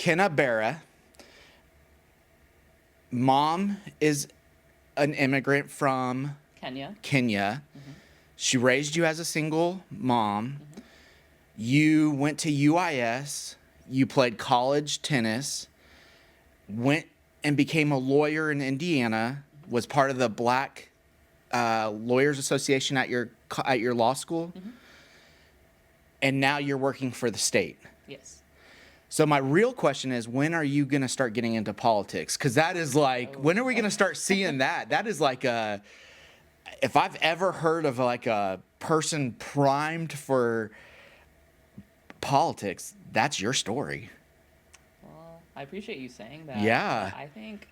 McKenna Bere. Mom is an immigrant from Kenya. She raised you as a single mom. You went to UIS. You played college tennis. Went and became a lawyer in Indiana. Was part of the Black Lawyers Association at your law school. And now you're working for the state. Yes. So my real question is, when are you going to start getting into politics? Because that is like, when are we going to start seeing that? That is like if I've ever heard of like a person primed for politics, that's your story. Well, I appreciate you saying that. Yeah. I think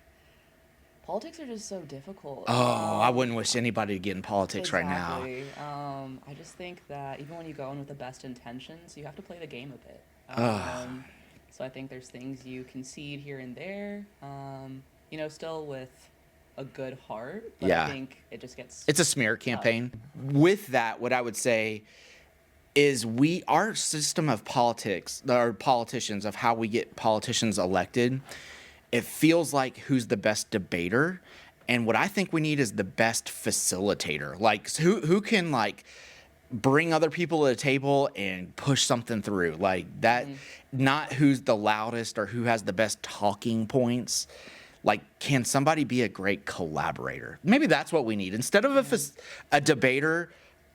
politics are just so difficult. Oh, I wouldn't wish anybody to get in politics right now. I just think that even when you go in with the best intentions, you have to play the game a bit. So I think there's things you concede here and there, still with a good heart. But Yeah. I think it just gets... It's a smear campaign. With that, what I would say is our system of politics, or politicians, of how we get politicians elected, it feels like who's the best debater. And what I think we need is the best facilitator. Like, who can, like, bring other people to the table and push something through. Like, that, not who's the loudest or who has the best talking points. Like, can somebody be a great collaborator? Maybe that's what we need. Instead of a debater,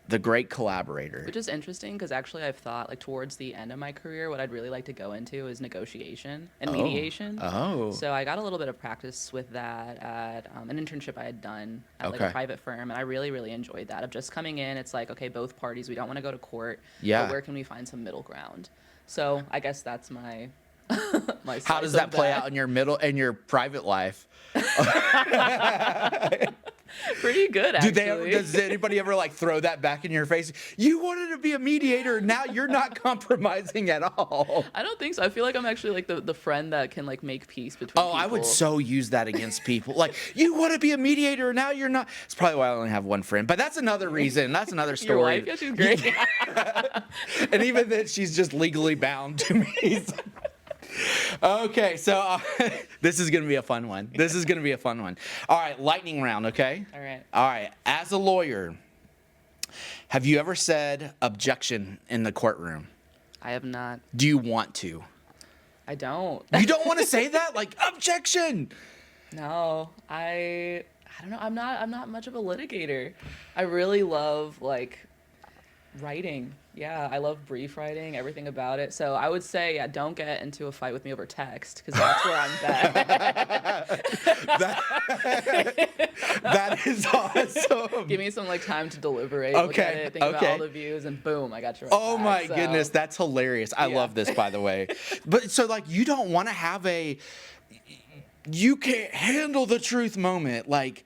the great collaborator. Which is interesting, because actually I've thought, like, towards the end of my career, what I'd really like to go into is negotiation and mediation. Oh. So I got a little bit of practice with that at an internship I had done at like a private firm, and I really, really enjoyed that. Of just coming in, it's like, okay, both parties, we don't want to go to court, but where can we find some middle ground? So I guess that's my my How does that play out in your private life? Pretty good, actually. Does anybody ever like throw that back in your face? You wanted to be a mediator, now you're not compromising at all. I don't think so. I feel like I'm actually like the friend that can like make peace between people. I would so use that against people. Like, you want to be a mediator, now you're not. It's probably why I only have one friend, but that's another reason. That's another story. Your wife? Yeah, she's great. And even then, she's just legally bound to me. Okay, so this is going to be a fun one. All right, lightning round, okay? All right. As a lawyer, have you ever said objection in the courtroom? I have not. Do you want to? I don't. You don't want to say that? Like, objection! No, I don't know. I'm not much of a litigator. I really love, like, writing. Yeah, I love brief writing, everything about it. So I would say, don't get into a fight with me over text, because that's where I'm bad. That is awesome. Give me some like time to deliberate, look at it, think about all the views, and boom, I got your right back. My goodness, that's hilarious. I love this, by the way. But so like, you don't want to have you can't handle the truth moment, like,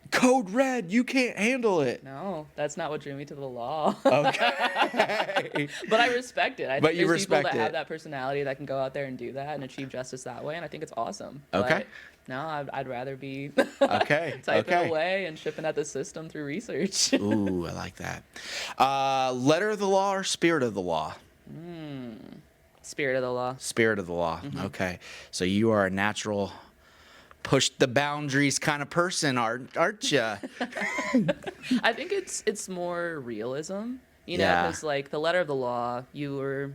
code red, you can't handle it. No, that's not what drew me to the law. Okay. But I respect it. I think you there's people respect that have that personality that can go out there and do that and achieve justice that way, and I think it's awesome. Okay. But no, I'd rather be typing away and shipping at the system through research. Ooh, I like that. Letter of the law or spirit of the law? Spirit of the law. Spirit of the law. Okay. So you are a natural push the boundaries kind of person, aren't you? I think it's more realism, because like the letter of the law, you were,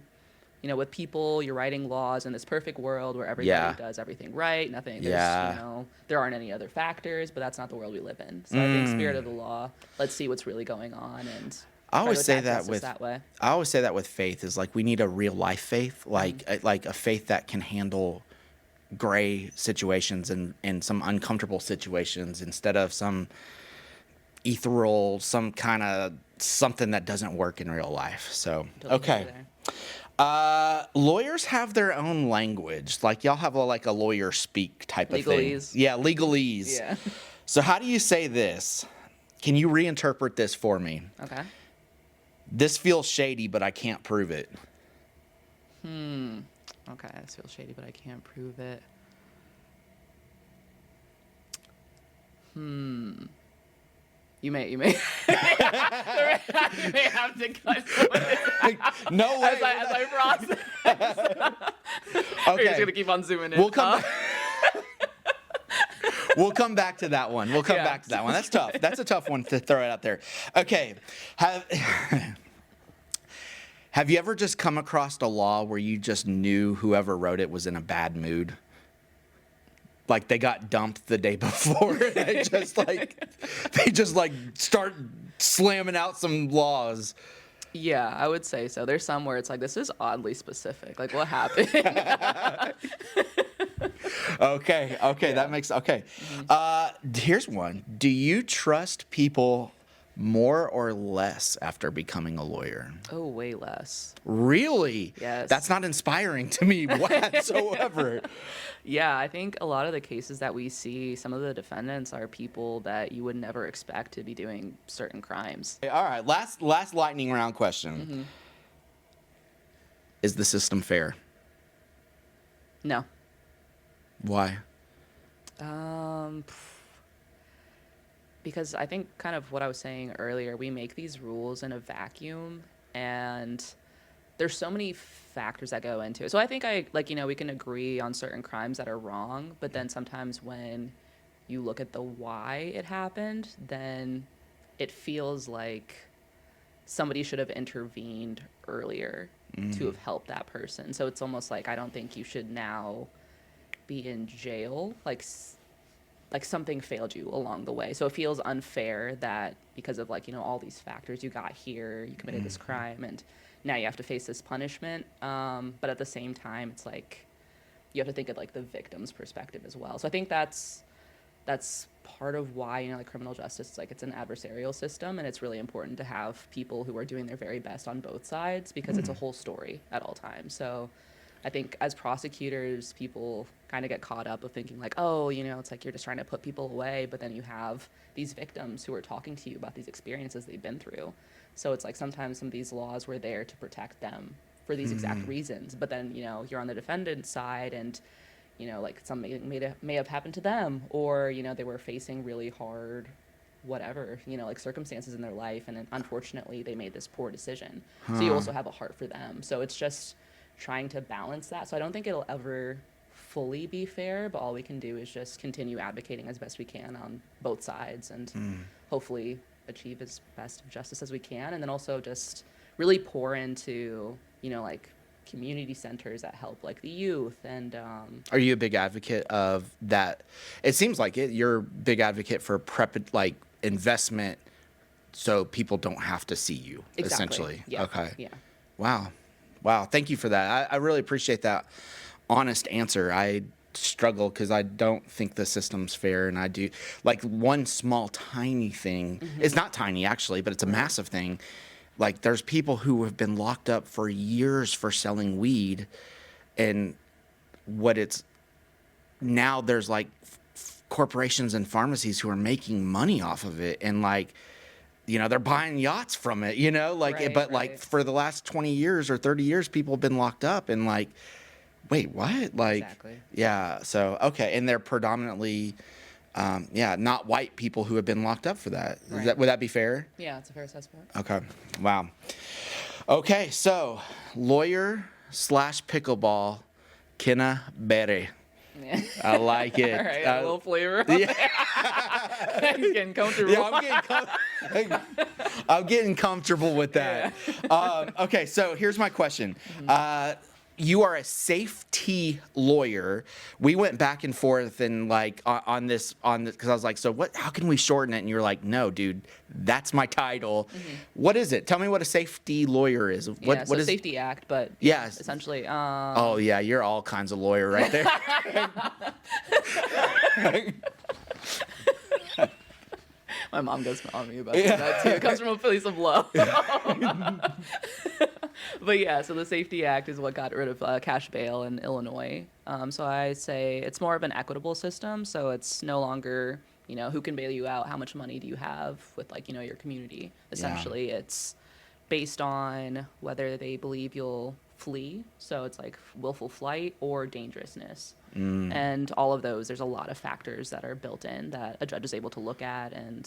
with people, you're writing laws in this perfect world where everybody does everything right, nothing, there aren't any other factors, but that's not the world we live in. So I think spirit of the law, let's see what's really going on, and I always say that way. I always say that with faith is like, we need a real life faith, like a faith that can handle gray situations and some uncomfortable situations instead of some ethereal, some kind of something that doesn't work in real life. So, okay. Lawyers have their own language. Like, y'all have a lawyer speak type of thing. Yeah, legalese. Yeah. So how do you say this? Can you reinterpret this for me? Okay. This feels shady, but I can't prove it. Okay, this feels shady, but I can't prove it. You may you may have to cut some of this No way. as I process. Or you're just gonna keep on zooming in. We'll come back. We'll come back to that one. Back to that one. That's tough. That's a tough one to throw it out there. Okay. Have you ever just come across a law where you just knew whoever wrote it was in a bad mood? Like they got dumped the day before. They just start slamming out some laws. Yeah, I would say so. There's some where it's like, this is oddly specific. Like, what happened? Okay, Yeah. that makes okay. Here's one. Do you trust people more or less after becoming a lawyer? Oh, way less. Really? Yes. That's not inspiring to me whatsoever. Yeah, I think a lot of the cases that we see, some of the defendants are people that you would never expect to be doing certain crimes. All right, last lightning round question. Is the system fair? No. Why? Because I think kind of what I was saying earlier, we make these rules in a vacuum, and there's so many factors that go into it. So I think we can agree on certain crimes that are wrong, but then sometimes when you look at the why it happened, then it feels like somebody should have intervened earlier to have helped that person. So it's almost like I don't think you should now be in jail, like something failed you along the way. So it feels unfair that because of all these factors, you got here, you committed this crime, and now you have to face this punishment. But at the same time, it's like you have to think of the victim's perspective as well. So I think that's part of why criminal justice it's an adversarial system, and it's really important to have people who are doing their very best on both sides because it's a whole story at all times. So I think as prosecutors, people kind of get caught up of thinking it's like you're just trying to put people away, but then you have these victims who are talking to you about these experiences they've been through. So it's like sometimes some of these laws were there to protect them for these exact reasons, but then you're on the defendant's side, and something may have happened to them, or they were facing really hard whatever circumstances in their life, and then unfortunately they made this poor decision. So you also have a heart for them. So it's just trying to balance that. So I don't think it'll ever fully be fair, but all we can do is just continue advocating as best we can on both sides, and hopefully achieve as best of justice as we can, and then also just really pour into community centers that help the youth. And Are you a big advocate of that? It seems like you're a big advocate for investment so people don't have to see you. Exactly. Essentially. Yeah. Okay. Yeah. Wow. Thank you for that. I really appreciate that honest answer. I struggle because I don't think the system's fair, and I do one small tiny thing. It's not tiny actually, but it's a massive thing. There's people who have been locked up for years for selling weed, and now there's corporations and pharmacies who are making money off of it, and they're buying yachts from it, Right. For the last 20 years or 30 years, people have been locked up, and wait, what? Exactly. Yeah. So, okay. And they're predominantly, not white people who have been locked up for that. Right. Would that be fair? Yeah, it's a fair assessment. Okay. Wow. Okay. So, lawyer / pickleball, Kenna Bere. Yeah. I like it. All right, a little flavor. Yeah. He's getting comfortable. Yeah, I'm getting comfortable with that. Okay, so here's my question. You are a safety lawyer. We went back and forth and on this because I was like, so what? How can we shorten it? And you're like, no, dude, that's my title. What is it? Tell me what a safety lawyer is. What is Safety Act, but Yes. essentially. Oh yeah, you're all kinds of lawyer right there. My mom goes on me about that too. It comes from a place of love. But yeah, so the Safety Act is what got rid of cash bail in Illinois. So I say it's more of an equitable system. So it's no longer, who can bail you out? How much money do you have with your community? Essentially, it's based on whether they believe you'll flee. So it's willful flight or dangerousness. And all of those, there's a lot of factors that are built in that a judge is able to look at, and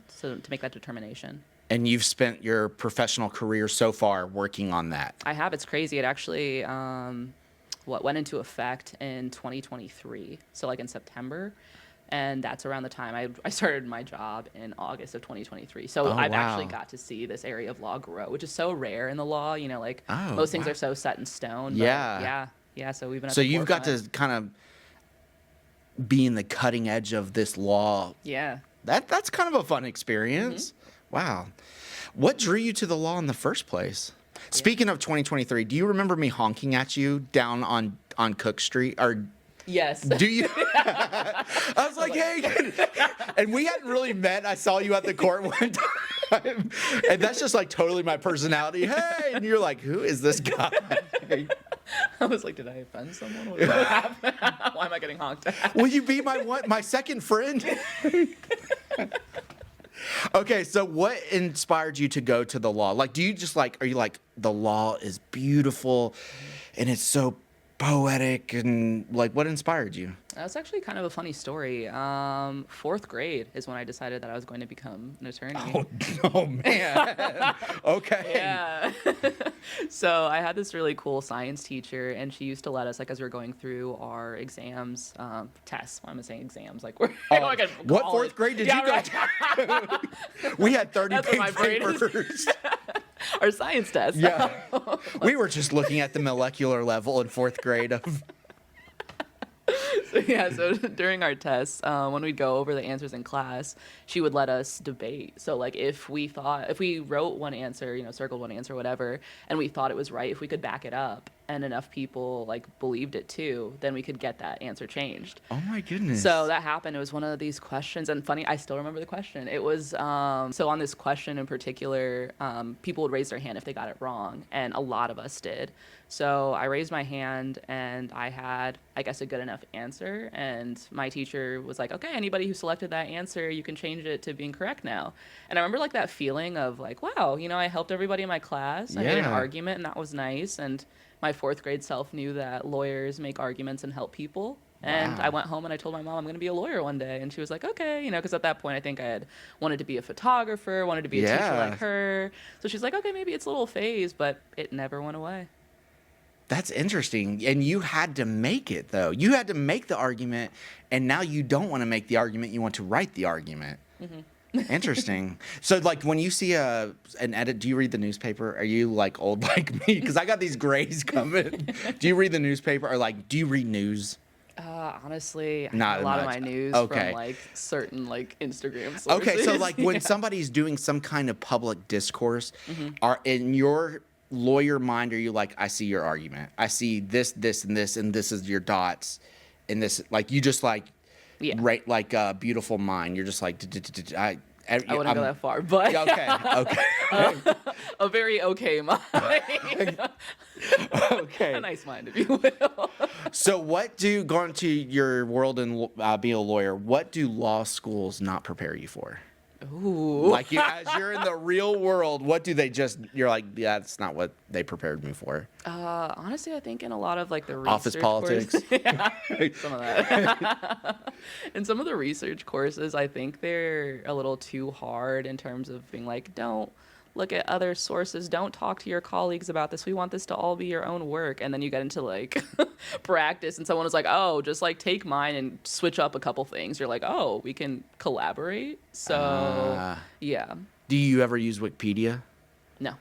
so to make that determination. And you've spent your professional career so far working on that. I have. It's crazy. It actually, went into effect in 2023, so like in September. And that's around the time I started my job in August of 2023. So I've actually got to see this area of law grow, which is so rare in the law. You know, like most things are so set in stone. But yeah. So we've been. So you've got to kind of be in the cutting edge of this law. Yeah. That's kind of a fun experience. Wow. What drew you to the law in the first place? Yeah. Speaking of 2023, do you remember me honking at you down on Cook Street or? Yes. Do you? I was like, hey. And we hadn't really met. I saw you at the court one time. And that's just like totally my personality. Hey. And you're like, who is this guy? I was like, did I offend someone? What happened? Why am I getting honked at? Will you be my second friend? Okay, so what inspired you to go to the law? Like, are you like, the law is beautiful and it's so poetic, and like, what inspired you? That's actually kind of a funny story. Fourth grade is when I decided that I was going to become an attorney. Oh man. Okay. Yeah. So I had this really cool science teacher, and she used to let us, like, as we were going through our exams, tests. Why am I saying exams? Like, we're what fourth grade did you go to? We had 30 page papers. Our science test. Yeah. We were just looking at the molecular level in fourth grade of. So during our tests, when we'd go over the answers in class, she would let us debate. So like if we wrote one answer, circled one answer, whatever, and we thought it was right, if we could back it up and enough people like believed it too, then we could get that answer changed. Oh my goodness. So that happened. It was one of these questions, and funny, I still remember the question. It was, so on this question in particular, people would raise their hand if they got it wrong, and a lot of us did. So I raised my hand, and I had, I guess, a good enough answer, and my teacher was like, okay, anybody who selected that answer, you can change it to being correct now. And I remember like that feeling of like, wow, I helped everybody in my class. I made an argument, and that was nice. And my fourth grade self knew that lawyers make arguments and help people. And I went home and I told my mom I'm going to be a lawyer one day. And she was like, okay, because at that point I think I had wanted to be a photographer, wanted to be a teacher like her. So she's like, okay, maybe it's a little phase, but it never went away. That's interesting. And you had to make it, though. You had to make the argument, and now you don't want to make the argument. You want to write the argument. Mm-hmm. Interesting. So, like, when you see an edit, do you read the newspaper? Are you, like, old like me? Because I got these grays coming. Do you read the newspaper? Or, like, do you read news? Honestly, I Not get a lot much. of my news from, like, certain, like, Instagram sources. Okay, so, like, when somebody's doing some kind of public discourse, are in your lawyer mind, are you like, I see your argument, I see this, and this, and this is your dots, and this, like, you just like, right, like a beautiful mind, you're just like, I wouldn't go that far, but okay. A very okay mind. Okay. A nice mind, if you will. So going to your world and being a lawyer, what do law schools not prepare you for? Ooh. Like, as you're in the real world, what do they you're like, yeah, that's not what they prepared me for. Honestly, I think in a lot of like the research office politics. Some of that. In some of the research courses, I think they're a little too hard in terms of being like, don't look at other sources, don't talk to your colleagues about this, we want this to all be your own work. And then you get into like practice, and someone is like, oh, just like take mine and switch up a couple things. You're like, oh, we can collaborate. So yeah. Do you ever use Wikipedia? No.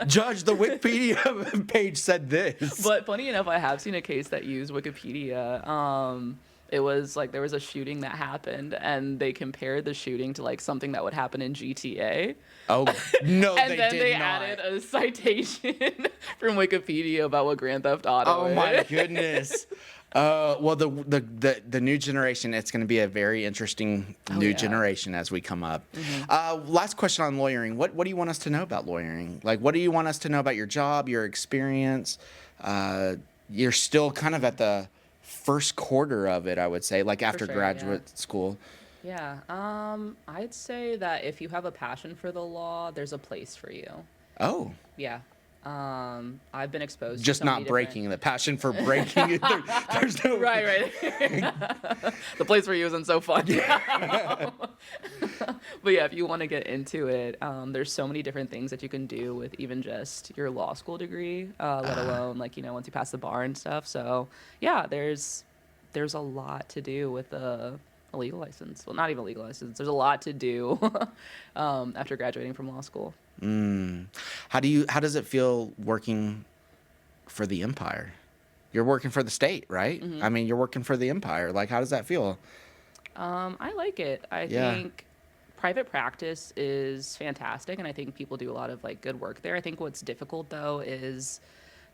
Judge, the Wikipedia page said this. But funny enough, I have seen a case that used Wikipedia. It was like there was a shooting that happened, and they compared the shooting to like something that would happen in GTA. Oh no, and they then did they not. added a citation from Wikipedia about what Grand Theft Auto is. Oh my goodness. Well, the new generation, it's going to be a very interesting new generation as we come up. Mm-hmm. Last question on lawyering. What do you want us to know about lawyering? Like, what do you want us to know about your job, your experience? You're still kind of at the first quarter of it, I would say, like after graduate school. Yeah. I'd say that if you have a passion for the law, there's a place for you. Oh. Yeah. I've been exposed just to not breaking the passion for breaking. There's no right. The place for you isn't so fun. But yeah, if you want to get into it, there's so many different things that you can do with even just your law school degree, let alone like, once you pass the bar and stuff. So yeah, there's a lot to do with a legal license. Well, not even a legal license. There's a lot to do after graduating from law school. How does it feel working for the empire? You're working for the state, right? Mm-hmm. I mean, you're working for the empire. Like, how does that feel? I like it. I think private practice is fantastic, and I think people do a lot of like good work there. I think what's difficult though is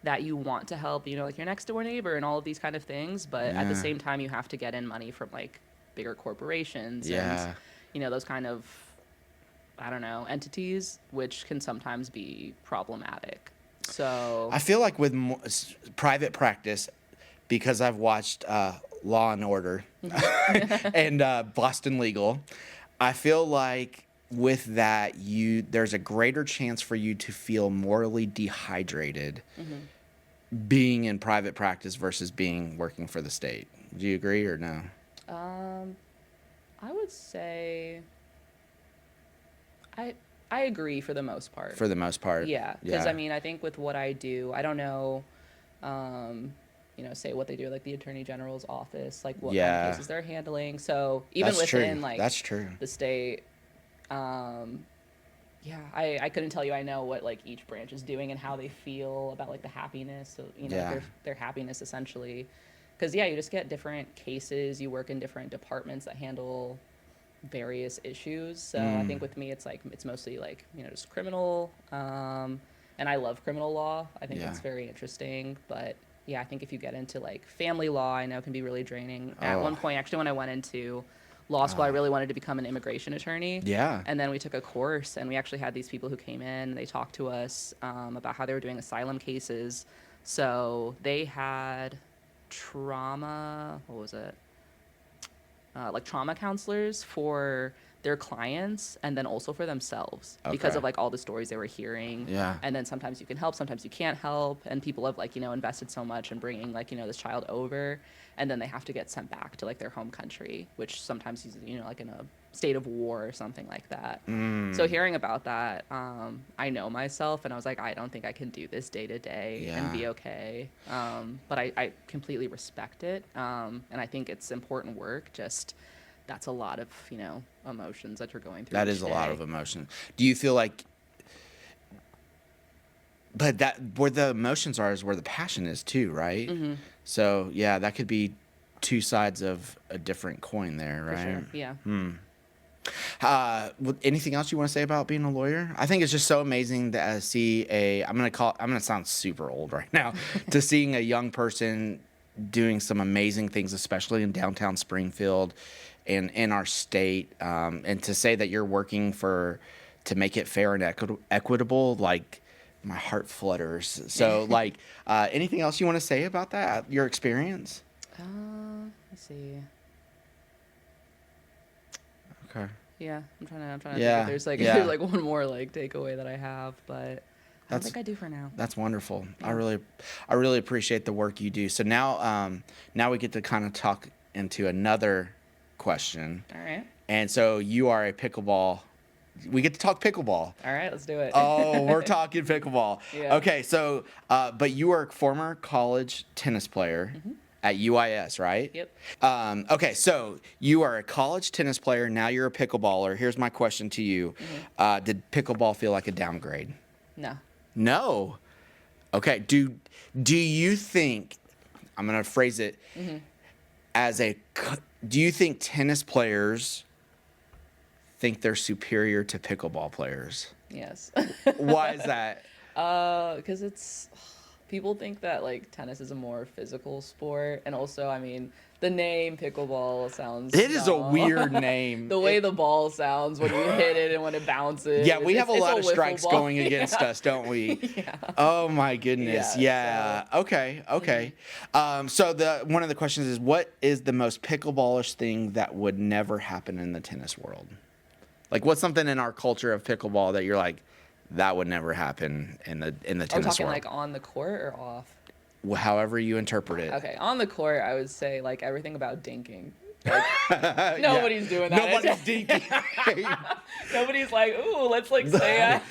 that you want to help, like your next door neighbor and all of these kind of things, but at the same time you have to get in money from like bigger corporations and those kind of, I don't know, entities, which can sometimes be problematic. So I feel like with private practice, because I've watched Law and Order and Boston Legal, I feel like with that there's a greater chance for you to feel morally dehydrated being in private practice versus working for the state. Do you agree or no? I would say I agree for the most part. For the most part. Yeah, because I mean, I think with what I do, I don't know, say what they do, like the Attorney General's office, like what kind of cases they're handling. So even within like that's true. The state, I couldn't tell you I know what like each branch is doing and how they feel about like the happiness, so, their happiness essentially. Because you just get different cases. You work in different departments that handle various issues. So I think with me, it's mostly like just criminal, and I love criminal law. I think it's very interesting. But I think if you get into like family law, I know can be really draining. At one point, actually, when I went into law school, I really wanted to become an immigration attorney. Yeah. And then we took a course, and we actually had these people who came in. And they talked to us about how they were doing asylum cases. So they had trauma. What was it? Like trauma counselors for their clients and then also for themselves because of like all the stories they were hearing. Yeah. And then sometimes you can help, sometimes you can't help. And people have like, invested so much in bringing like, this child over, and then they have to get sent back to like their home country, which sometimes is, like in a state of war or something like that. So hearing about that, I know myself and I was like, I don't think I can do this day to day and be okay. But I completely respect it. And I think it's important work. Just that's a lot of, emotions that you're going through. That is a lot of emotion. Do you feel like, but that where the emotions are is where the passion is too, right? Mm-hmm. So that could be two sides of a different coin there, right? For sure. Yeah. Anything else you want to say about being a lawyer? I think it's just so amazing to see I'm gonna sound super old right now, to seeing a young person doing some amazing things, especially in downtown Springfield and in our state, and to say that you're working to make it fair and equitable, like my heart flutters. So like, anything else you want to say about that, your experience? Let's see. Okay. Yeah, I'm trying to think if there's like there's like one more like takeaway that I have, but I don't think I do for now. That's wonderful. Yeah. I really appreciate the work you do. So now we get to kind of talk into another question. All right. And so you are a pickleball. We get to talk pickleball. All right, let's do it. Oh, we're talking pickleball. Yeah. Okay, so but you are a former college tennis player. Mm-hmm. At UIS, right? Yep. Okay, so you are a college tennis player. Now you're a pickleballer. Here's my question to you. Mm-hmm. Did pickleball feel like a downgrade? No. No. Okay. Do you think, I'm going to phrase it as do you think tennis players think they're superior to pickleball players? Yes. Why is that? Because people think that like tennis is a more physical sport, and also, I mean, the name pickleball sounds. It is a weird name. The way the ball sounds when you hit it and when it bounces. Yeah, we have a lot of strikes going against us, don't we? Yeah. Oh my goodness. Yeah. So. Okay. So one of the questions is, what is the most pickleballish thing that would never happen in the tennis world? Like, what's something in our culture of pickleball that you're like, that would never happen in the tennis world? Are we talking like on the court or off? However you interpret it. Okay, on the court, I would say like everything about dinking. Like, nobody's doing that. Nobody's dinking. Nobody's like, ooh, let's like stay at.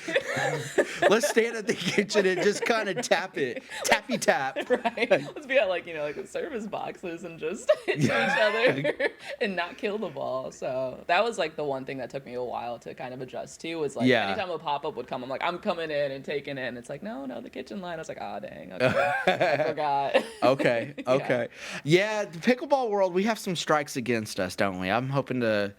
Let's stand at the kitchen and just kind of tap it, tappy tap. Right. Let's be at like like the service boxes and just hit each other and not kill the ball. So that was like the one thing that took me a while to kind of adjust to was like anytime a pop up would come, I'm like, I'm coming in and taking it. And it's like, no, the kitchen line. I was like, ah, dang, okay, I forgot. Okay. Yeah, the pickleball world, we have some strikes against us, don't we? I'm hoping to.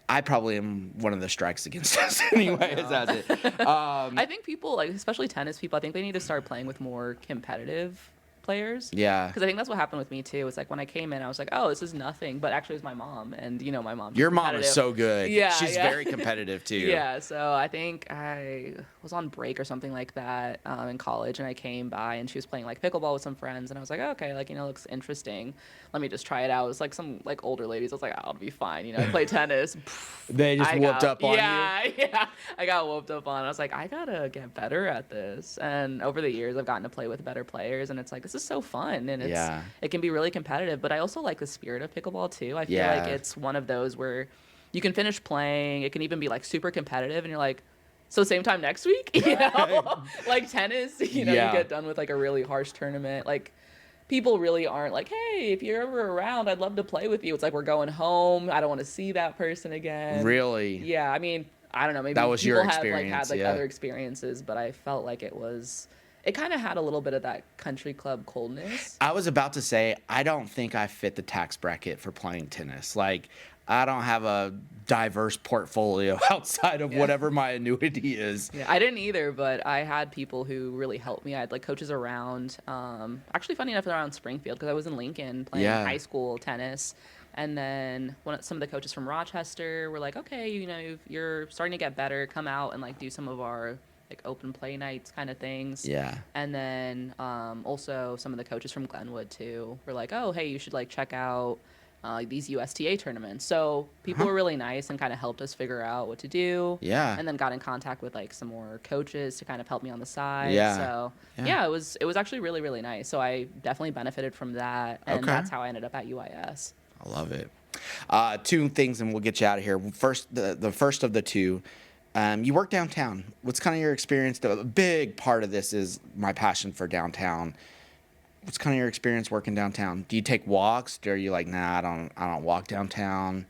I probably am one of the strikes against us anyway. As it. I think people, like especially tennis people, I think they need to start playing with more competitive players. Yeah. Because I think that's what happened with me too. It's like when I came in, I was like, oh, this is nothing. But actually, it was my mom, and my mom. Your mom is so good. Yeah, she's very competitive too. Yeah. So I think I was on break or something like that in college, and I came by, and she was playing like pickleball with some friends, and I was like, oh, okay, like looks interesting. Let me just try it out. It was like some like older ladies. I was like, oh, I'll be fine. I play tennis. They just whooped up on you. Yeah. I got whooped up on. I was like, I gotta get better at this. And over the years, I've gotten to play with better players, and it's like this is so fun, and it can be really competitive. But I also like the spirit of pickleball too. I feel like it's one of those where you can finish playing. It can even be like super competitive, and you're like, so same time next week, like tennis. You get done with like a really harsh tournament, like. People really aren't like, hey, if you're ever around, I'd love to play with you. It's like we're going home. I don't want to see that person again. Really? Yeah. I mean, I don't know. Maybe that was people your experience. had other experiences, but I felt like it kind of had a little bit of that country club coldness. I was about to say, I don't think I fit the tax bracket for playing tennis. Like, I don't have a diverse portfolio outside of whatever my annuity is. Yeah, I didn't either, but I had people who really helped me. I had like coaches around. Actually, funny enough, around Springfield because I was in Lincoln playing high school tennis. And then some of the coaches from Rochester were like, okay, you're starting to get better. Come out and like do some of our like open play nights kind of things. Yeah. And then also some of the coaches from Glenwood too were like, oh, hey, you should like check out these USTA tournaments. So people were really nice and kind of helped us figure out what to do. Yeah. And then got in contact with like some more coaches to kind of help me on the side. Yeah. So it was actually really, really nice. So I definitely benefited from that. And that's how I ended up at UIS. I love it. Two things and we'll get you out of here. First, the first of the two, you work downtown. What's kind of your experience? A big part of this is my passion for downtown. What's kind of your experience working downtown? Do you take walks? Or are you like, nah, I don't walk downtown?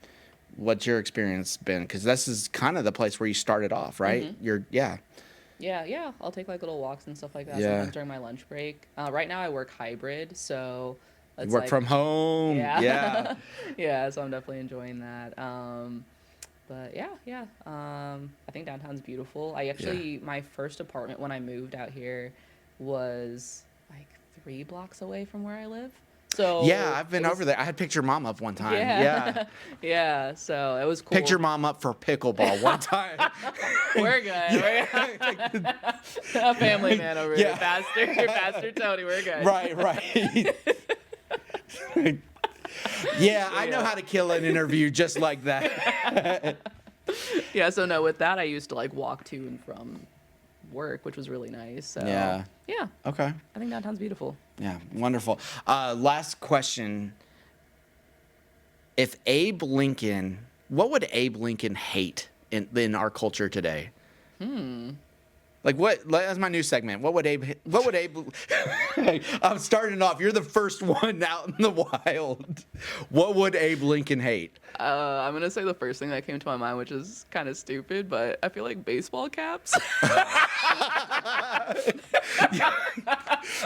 What's your experience been? Because this is kind of the place where you started off, right? Mm-hmm. Yeah. I'll take like little walks and stuff like that sometimes during my lunch break. Right now I work hybrid, so you work from home. Yeah. Yeah. So I'm definitely enjoying that. But I think downtown's beautiful. I actually my first apartment when I moved out here was like 3 blocks away from where I live. So I've been over there. I had picked your mom up one time. Yeah. So it was cool. Picked your mom up for pickleball one time. We're good. A family man over here. Pastor Tony. We're good. Right. I know how to kill an interview just like that. So no, with that I used to like walk to and from work, which was really nice. So yeah. Okay. I think downtown's beautiful. Yeah, wonderful. Last question. If Abe Lincoln, what would Abe Lincoln hate in our culture today? Like what? That's my new segment. What would Abe? I'm starting off. You're the first one out in the wild. What would Abe Lincoln hate? I'm gonna say the first thing that came to my mind, which is kind of stupid, but I feel like baseball caps.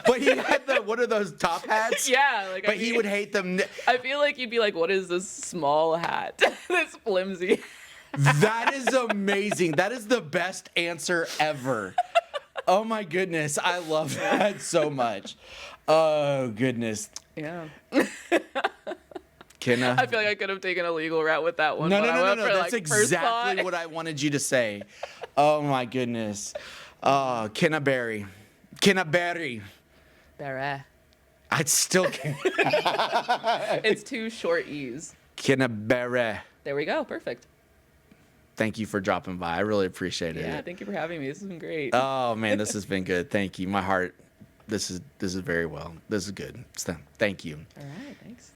But he had what are those top hats? Yeah, but he would hate them. I feel like you'd be like, "What is this small hat? This flimsy." That is amazing. That is the best answer ever. Oh my goodness. I love that so much. Oh goodness. Yeah. I feel like I could have taken a legal route with that one. No. That's exactly what I wanted you to say. Oh my goodness. Bere. Bere. I still can't. It's 2 short E's. Bere. There we go. Perfect. Thank you for dropping by. I really appreciate it. Yeah, thank you for having me. This has been great. Oh man, this has been good. Thank you. My heart. This is very well. This is good. So, thank you. All right. Thanks.